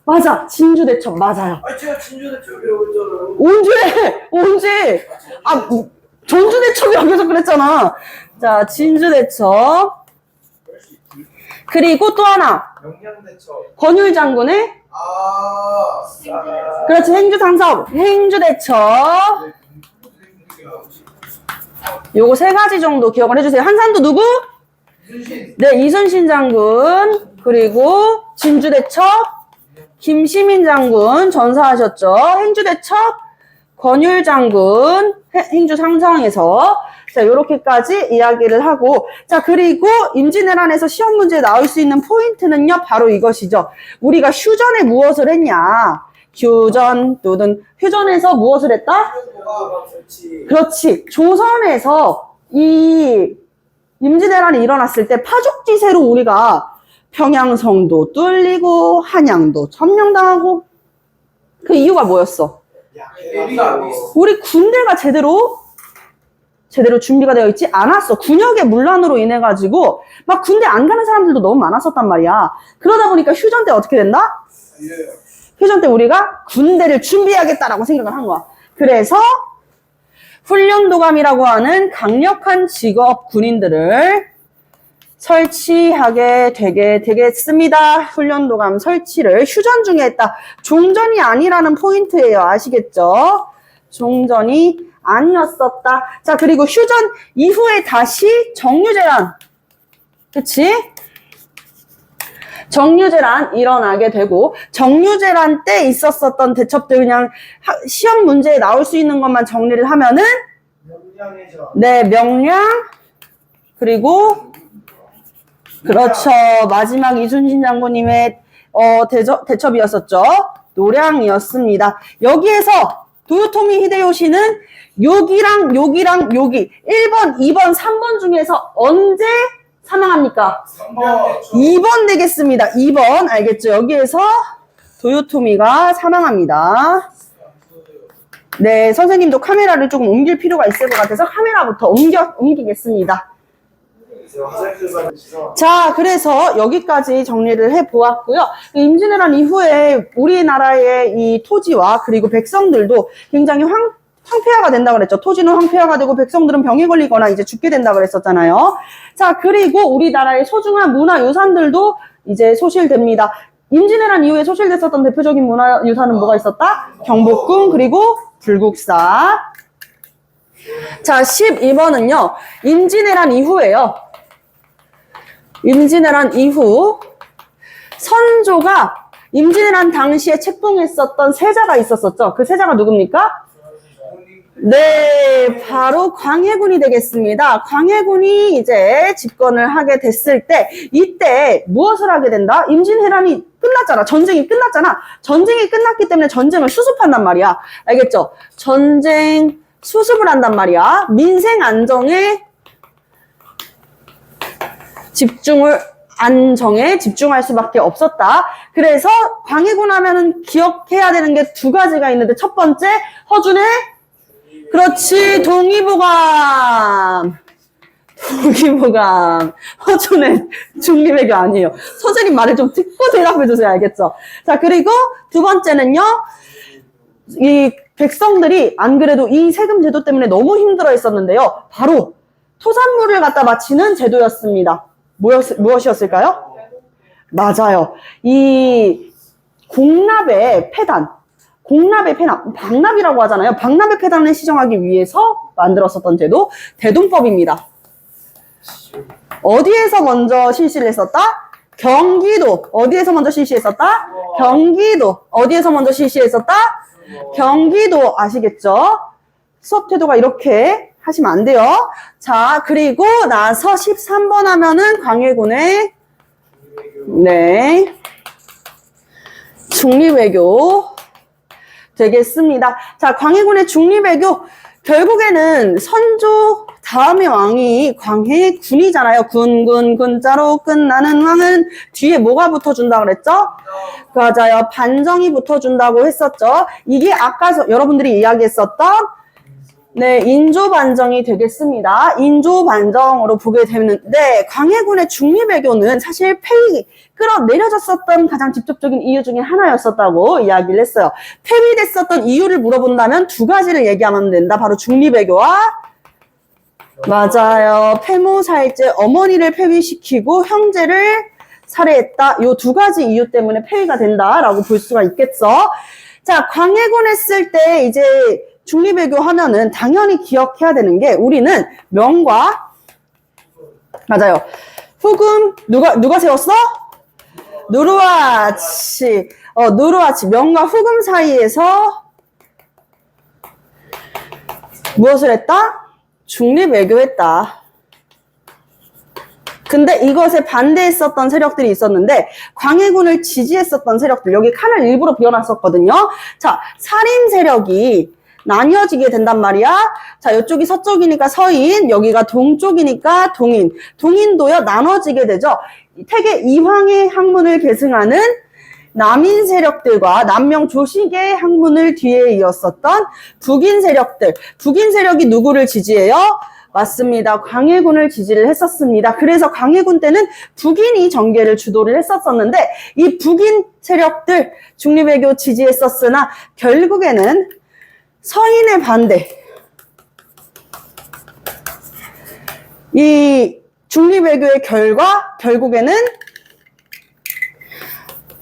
맞아, 진주대첩, 맞아요. 제가 진주대첩이라고 했잖아요. 언제? 전주대첩이라고 계속 그랬잖아. 자, 진주대첩. 그리고 또 하나, 명량대첩. 권율 장군의, 그렇지, 행주대첩. 요거 3가지 정도 기억을 해주세요. 한산도 누구? 이순신. 네, 이순신 장군, 그리고 진주대첩, 김시민 장군 전사하셨죠. 행주대첩, 권율 장군, 행주 상성에서. 자, 요렇게까지 이야기를 하고. 자, 그리고 임진왜란에서 시험 문제에 나올 수 있는 포인트는요, 바로 이것이죠. 우리가 휴전에 무엇을 했냐. 휴전에서 무엇을 했다? 그렇지. 조선에서 이 임진왜란이 일어났을 때 파죽지세로 우리가 평양성도 뚫리고 한양도 점령당하고 그 이유가 뭐였어? 우리 군대가 제대로 준비가 되어 있지 않았어. 군역의 문란으로 인해 가지고 막 군대 안 가는 사람들도 너무 많았었단 말이야. 그러다 보니까 휴전 때 어떻게 된다? 휴전 때 우리가 군대를 준비해야겠다라고 생각을 한 거야. 그래서 훈련도감이라고 하는 강력한 직업 군인들을 설치하게 되겠습니다. 훈련도감 설치를 휴전 중에 했다. 종전이 아니라는 포인트예요. 아시겠죠? 종전이 아니었었다. 자, 그리고 휴전 이후에 다시 정유재란. 그치? 정유재란 일어나게 되고, 정유재란 때 있었었던 대첩들 그냥 시험 문제에 나올 수 있는 것만 정리를 하면은, 명량이죠. 네, 명량, 그리고, 그렇죠. 마지막 이순신 장군님의, 대첩이었었죠. 노량이었습니다. 여기에서 도요토미 히데요시는 여기랑 1번, 2번, 3번 중에서 언제 사망합니까? 3번. 2번 되겠습니다. 2번. 알겠죠? 여기에서 도요토미가 사망합니다. 네, 선생님도 카메라를 조금 옮길 필요가 있을 것 같아서 카메라부터 옮기겠습니다. 자, 그래서 여기까지 정리를 해보았고요. 임진왜란 이후에 우리나라의 이 토지와 그리고 백성들도 굉장히 황폐화가 된다고 그랬죠. 토지는 황폐화가 되고 백성들은 병에 걸리거나 이제 죽게 된다고 그랬었잖아요. 자, 그리고 우리나라의 소중한 문화유산들도 이제 소실됩니다. 임진왜란 이후에 소실됐었던 대표적인 문화유산은 뭐가 있었다? 경복궁, 그리고 불국사. 자, 12번은요. 임진왜란 이후에요. 임진왜란 이후 선조가 임진왜란 당시에 책봉했었던 세자가 있었었죠. 그 세자가 누굽니까? 네, 바로 광해군이 되겠습니다. 광해군이 이제 집권을 하게 됐을 때 이때 무엇을 하게 된다? 임진왜란이 끝났잖아. 전쟁이 끝났잖아. 전쟁이 끝났기 때문에 전쟁을 수습한단 말이야. 알겠죠? 전쟁 수습을 한단 말이야. 민생 안정에 안정에 집중할 수밖에 없었다. 그래서 광해군 하면은 기억해야 되는 게 2가지가 있는데 첫 번째, 허준의 그렇지, 동의보감. 동의보감. 허준의 중립외교 아니에요. 선생님 말을 좀 듣고 대답해주세요. 알겠죠? 자, 그리고 두 번째는요. 이 백성들이 안 그래도 이 세금 제도 때문에 너무 힘들어 했었는데요. 바로 토산물을 갖다 바치는 제도였습니다. 무엇이었을까요? 맞아요. 이 공납의 폐단, 방납이라고 하잖아요. 방납의 폐단을 시정하기 위해서 만들었었던 제도, 대동법입니다. 어디에서 먼저 실시를 했었다? 경기도. 어디에서 먼저 실시했었다? 경기도. 어디에서 먼저 실시했었다? 경기도. 아시겠죠? 수업 태도가 이렇게 하시면 안 돼요. 자, 그리고 나서 13번 하면은 광해군의 네, 중립외교 되겠습니다. 자, 광해군의 중립외교 결국에는 선조 다음의 왕이 광해군이잖아요. 군자로 끝나는 왕은 뒤에 뭐가 붙어준다 그랬죠? 맞아요. 반정이 붙어준다고 했었죠. 이게 아까 여러분들이 이야기했었던 네, 인조반정이 되겠습니다. 인조반정으로 보게 되는데 광해군의 중립외교는 사실 끌어내려졌었던 가장 직접적인 이유 중에 하나였었다고 이야기를 했어요. 폐위됐었던 이유를 물어본다면 두 가지를 얘기하면 된다. 바로 중립외교와 맞아요. 폐모살제, 어머니를 폐위시키고 형제를 살해했다. 이 두 가지 이유 때문에 폐위가 된다라고 볼 수가 있겠죠. 자, 광해군 했을 때 이제 중립외교 하면은 당연히 기억해야 되는 게 우리는 명과 맞아요. 후금 누가 세웠어? 누르하치. 누르하치. 명과 후금 사이에서 무엇을 했다? 중립외교했다. 근데 이것에 반대했었던 세력들이 있었는데 광해군을 지지했었던 세력들 여기 칸을 일부러 비워놨었거든요. 자, 살인 세력이 나뉘어지게 된단 말이야. 자, 이쪽이 서쪽이니까 서인, 여기가 동쪽이니까 동인. 동인도요, 나눠지게 되죠. 태계 이황의 학문을 계승하는 남인 세력들과 남명 조식의 학문을 뒤에 이었었던 북인 세력들. 북인 세력이 누구를 지지해요? 맞습니다. 광해군을 지지를 했었습니다. 그래서 광해군 때는 북인이 정계를 주도를 했었었는데 이 북인 세력들 중립외교 지지했었으나 결국에는 서인의 반대. 이 중립외교의 결국에는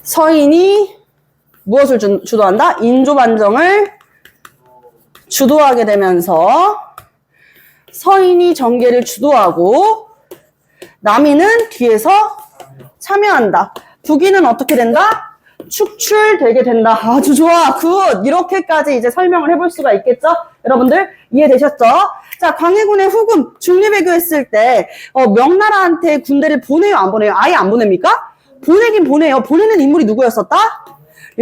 서인이 무엇을 주도한다? 인조반정을 주도하게 되면서 서인이 정계를 주도하고 남인은 뒤에서 참여한다. 북인은 어떻게 된다? 축출되게 된다. 아주 좋아. 굿. 이렇게까지 이제 설명을 해볼 수가 있겠죠? 여러분들 이해되셨죠? 자, 광해군의 후금 중립외교 했을 때 명나라한테 군대를 보내요? 안 보내요? 아예 안 보냅니까? 보내긴 보내요. 보내는 인물이 누구였었다?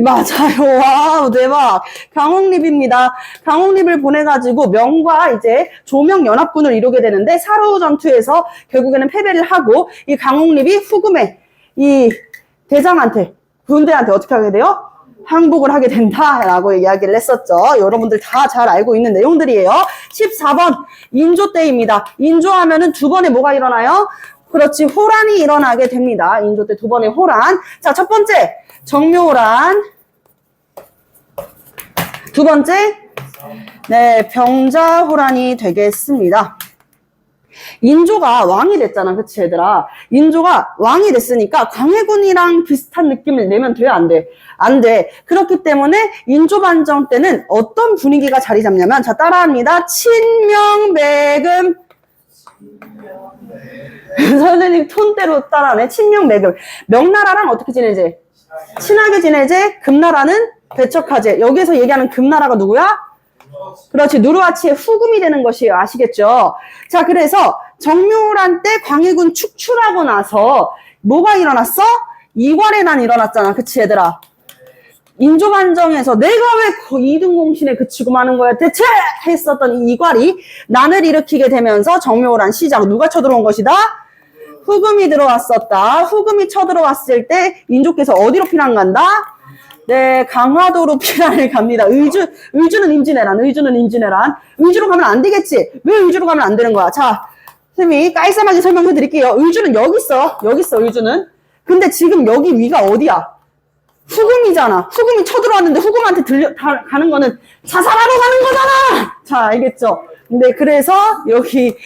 맞아요. 와우, 대박. 강홍립입니다. 강홍립을 보내가지고 명과 이제 조명연합군을 이루게 되는데 사루 전투에서 결국에는 패배를 하고 이 강홍립이 후금의 이 대장한테 군대한테 어떻게 하게 돼요? 항복을 하게 된다라고 이야기를 했었죠. 여러분들 다 잘 알고 있는 내용들이에요. 14번 인조 때입니다. 인조하면은 두 번에 뭐가 일어나요? 그렇지, 호란이 일어나게 됩니다. 인조 때 두 번의 호란. 자, 첫 번째 정묘호란. 두 번째 네, 병자호란이 되겠습니다. 인조가 왕이 됐잖아. 그치, 얘들아? 인조가 왕이 됐으니까 광해군이랑 비슷한 느낌을 내면 돼요? 안 돼? 안 돼. 그렇기 때문에 인조반정 때는 어떤 분위기가 자리 잡냐면, 자, 따라합니다. 친명매금. 선생님 톤대로 따라하네. 친명매금. 명나라랑 어떻게 지내지? 친하게 지내지? 금나라는 배척하지. 여기서 얘기하는 금나라가 누구야? 그렇지, 누르하치의 후금이 되는 것이에요. 아시겠죠? 자, 그래서 정묘호란 때 광해군 축출하고 나서 뭐가 일어났어? 이괄해난 일어났잖아. 그치, 얘들아? 인조반정에서 내가 왜 이등공신에 그치고 마는 거야 대체 했었던 이 이괄이 난을 일으키게 되면서 정묘호란 시작. 누가 쳐들어온 것이다? 후금이 들어왔었다. 후금이 쳐들어왔을 때 인조께서 어디로 피난 간다? 네, 강화도로 피난을 갑니다. 의주는 임진왜란, 의주는 임진왜란. 의주로 가면 안 되겠지? 왜 의주로 가면 안 되는 거야? 자, 선생님이 깔쌈하게 설명해 드릴게요. 의주는 여기 있어. 여기 있어, 의주는. 근데 지금 여기 위가 어디야? 후금이잖아. 후금이 쳐들어왔는데 후금한테 가는 거는 자살하러 가는 거잖아! 자, 알겠죠? 네, 그래서 여기,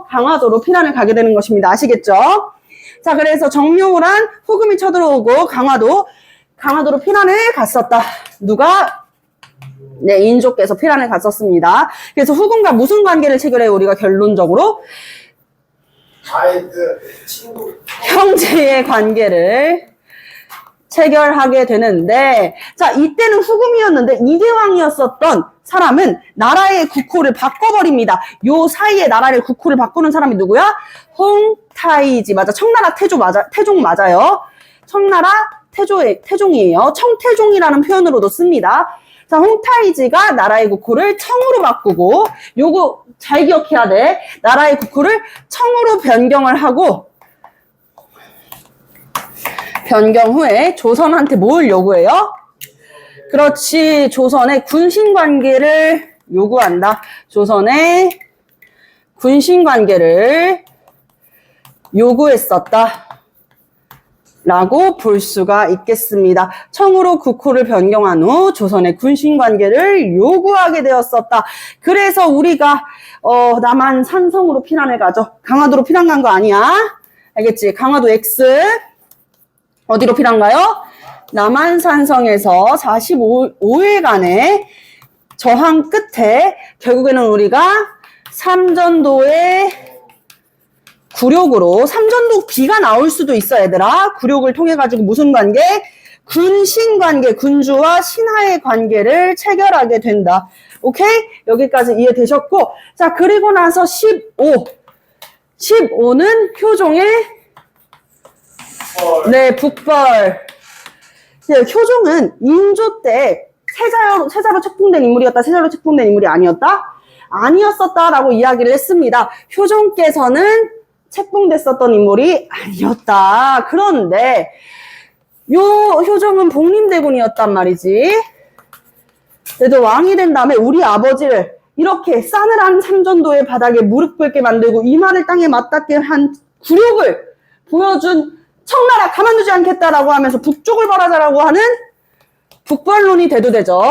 강화도로 피난을 가게 되는 것입니다. 아시겠죠? 자, 그래서 정묘호란 후금이 쳐들어오고 강화도로 피난을 갔었다. 누가? 네, 인조께서 피난을 갔었습니다. 그래서 후금과 무슨 관계를 체결해요? 우리가 결론적으로 친구. 형제의 관계를 체결하게 되는데, 자, 이때는 후금이었는데 이대왕이었었던 사람은 나라의 국호를 바꿔버립니다. 요 사이에 나라의 국호를 바꾸는 사람이 누구야? 홍타이지. 맞아. 청나라 태종 맞아요. 청나라 태종이에요. 청태종이라는 표현으로도 씁니다. 자, 홍타이지가 나라의 국호를 청으로 바꾸고, 요거 잘 기억해야 돼. 나라의 국호를 청으로 변경을 하고, 변경 후에 조선한테 뭘 요구해요? 그렇지. 조선의 군신관계를 요구한다. 조선의 군신관계를 요구했었다. 라고 볼 수가 있겠습니다. 청으로 국호를 변경한 후 조선의 군신관계를 요구하게 되었었다. 그래서 우리가 남한 산성으로 피난을 가죠. 강화도로 피난 간 거 아니야. 알겠지? 강화도 X 어디로 피난 가요? 남한 산성에서 45일간의 저항 끝에 결국에는 우리가 삼전도의 굴욕으로, 삼전도 비가 나올 수도 있어, 얘들아. 굴욕을 통해 가지고 무슨 관계? 군신관계, 군주와 신하의 관계를 체결하게 된다. 오케이? 여기까지 이해되셨고, 자, 그리고 나서 15는 효종의 네, 북벌. 네, 효종은 인조 때 세자로 책봉된 인물이었다, 세자로 책봉된 인물이 아니었다? 아니었었다라고 이야기를 했습니다. 효종께서는 책봉됐었던 인물이 아니었다. 그런데 요 효종은 복림대군이었단 말이지. 그래도 왕이 된 다음에 우리 아버지를 이렇게 싸늘한 삼전도의 바닥에 무릎 꿇게 만들고 이마를 땅에 맞닿게 한 굴욕을 보여준 청나라 가만두지 않겠다라고 하면서 북쪽을 벌하자라고 하는 북벌론이 대두되죠.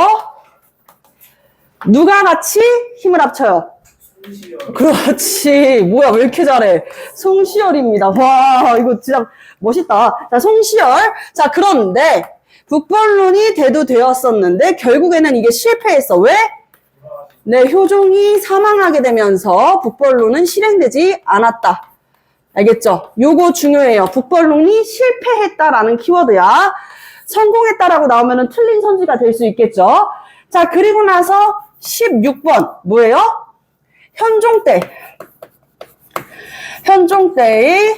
누가 같이 힘을 합쳐요? 그렇지. 뭐야, 왜 이렇게 잘해? 송시열입니다. 와, 이거 진짜 멋있다. 자, 송시열. 자, 그런데 북벌론이 대두되었었는데 결국에는 이게 실패했어. 왜? 네, 효종이 사망하게 되면서 북벌론은 실행되지 않았다. 알겠죠? 요거 중요해요. 북벌론이 실패했다라는 키워드야. 성공했다라고 나오면은 틀린 선지가 될 수 있겠죠? 자, 그리고 나서 16번. 뭐예요? 현종 때의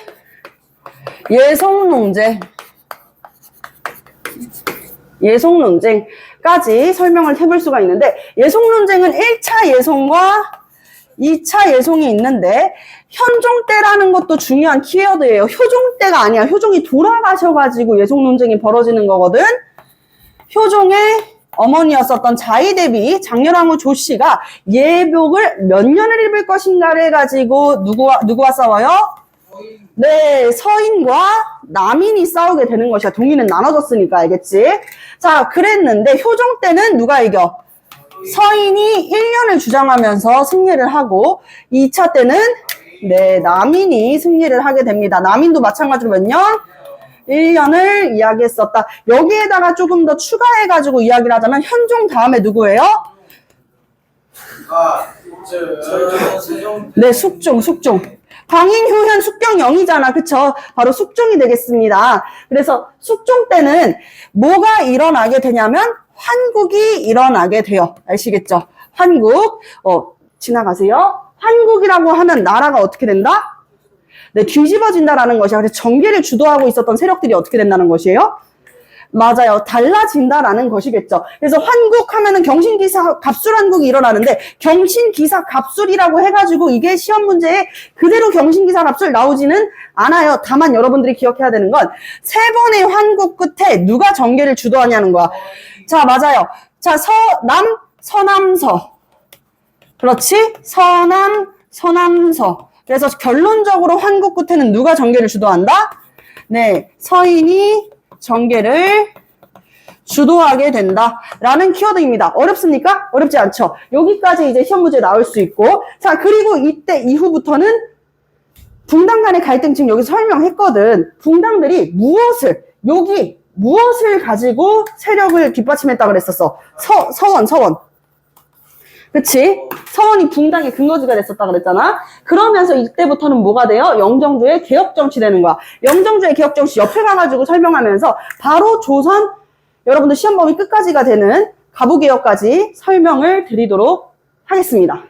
예송논쟁까지 설명을 해볼 수가 있는데, 예송논쟁은 1차 예송과 2차 예송이 있는데, 현종 때라는 것도 중요한 키워드예요. 효종 때가 아니야. 효종이 돌아가셔가지고 예송논쟁이 벌어지는 거거든. 효종의 어머니였었던 자이대비 장렬왕후 조씨가 예복을 몇 년을 입을 것인가를 가지고 누구와 싸워요? 네, 서인과 남인이 싸우게 되는 것이야. 동인은 나눠졌으니까, 알겠지? 자, 그랬는데 효종 때는 누가 이겨? 서인이 1년을 주장하면서 승리를 하고, 2차 때는 네, 남인이 승리를 하게 됩니다. 남인도 마찬가지로 몇 년? 1년을 이야기했었다. 여기에다가 조금 더 추가해가지고 이야기를 하자면 현종 다음에 누구예요? 네, 숙종. 방인, 효현, 숙경영이잖아. 그쵸? 바로 숙종이 되겠습니다. 그래서 숙종 때는 뭐가 일어나게 되냐면 환국이 일어나게 돼요. 아시겠죠? 환국. 지나가세요. 환국이라고 하면 나라가 어떻게 된다? 네, 뒤집어진다라는 것이야. 그래서 정계를 주도하고 있었던 세력들이 어떻게 된다는 것이에요? 맞아요. 달라진다라는 것이겠죠. 그래서 환국하면은 경신기사 갑술환국이 일어나는데 경신기사 갑술이라고 해가지고 이게 시험 문제에 그대로 경신기사 갑술 나오지는 않아요. 다만 여러분들이 기억해야 되는 건 세 번의 환국 끝에 누가 정계를 주도하냐는 거야. 자, 맞아요. 자, 서남, 서남서. 그렇지? 서남, 서남서. 그래서 결론적으로 환국 끝에는 누가 정계를 주도한다? 네, 서인이 정계를 주도하게 된다라는 키워드입니다. 어렵습니까? 어렵지 않죠? 여기까지 이제 시험 문제 나올 수 있고, 자, 그리고 이때 이후부터는 붕당 간의 갈등 지금 여기서 설명했거든. 붕당들이 무엇을 가지고 세력을 뒷받침했다 그랬었어. 서원. 그치? 서원이 붕당의 근거지가 됐었다 그랬잖아. 그러면서 이때부터는 뭐가 돼요? 영정주의 개혁정치 되는 거야. 영정주의 개혁정치 옆에 가가지고 설명하면서 바로 조선 여러분들 시험 범위 끝까지가 되는 가부개혁까지 설명을 드리도록 하겠습니다.